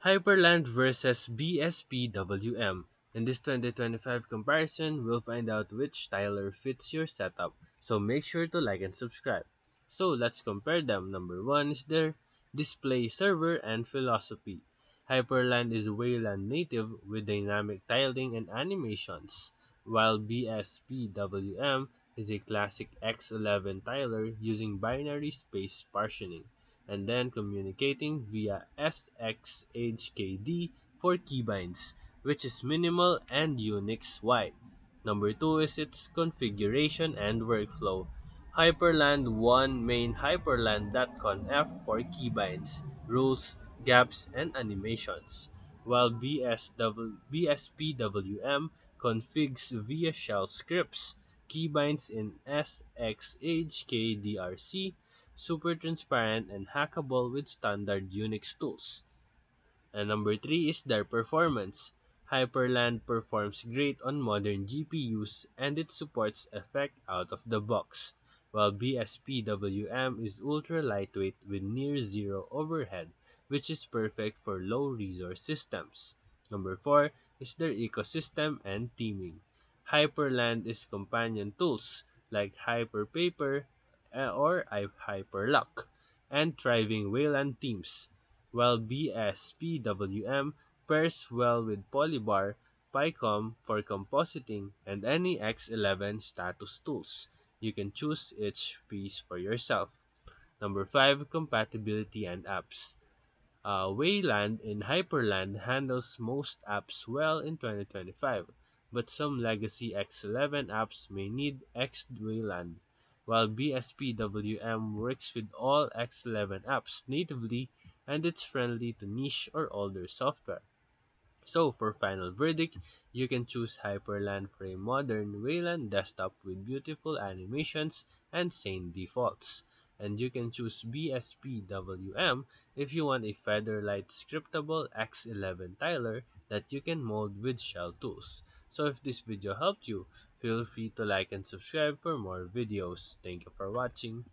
Hyperland versus BSPWM. In this 2025 comparison, we'll find out which tiler fits your setup, so make sure to like and subscribe. So let's compare them. Number 1 is their display server and philosophy. Hyperland is Wayland native with dynamic tiling and animations, while BSPWM is a classic X11 tiler using binary space partitioning and then communicating via SXHKD for keybinds, which is minimal and Unix-wide. Number 2 is its configuration and workflow. Hyperland 1 main hyperland.conf for keybinds, rules, gaps, and animations, while BSPWM configs via shell scripts, keybinds in SXHKDRC, super transparent and hackable with standard Unix tools. And number 3 is their performance. Hyperland performs great on modern GPUs and it supports effect out of the box, while BSPWM is ultra lightweight with near zero overhead, which is perfect for low resource systems. Number 4 is their ecosystem and teaming. Hyperland is companion tools like Hyperpaper or Hyperlock and thriving Wayland teams, while BSPWM pairs well with Polybar, PyCom for compositing, and any X11 status tools. You can choose each piece for yourself. Number 5. Compatibility and apps. Wayland in Hyperland handles most apps well in 2025, but some legacy X11 apps may need X-Wayland, while BSPWM works with all X11 apps natively and it's friendly to niche or older software. So, for final verdict, you can choose Hyperland for a modern Wayland desktop with beautiful animations and sane defaults. And you can choose BSPWM if you want a featherlight scriptable X11 tiler that you can mold with shell tools. So if this video helped you, feel free to like and subscribe for more videos. Thank you for watching.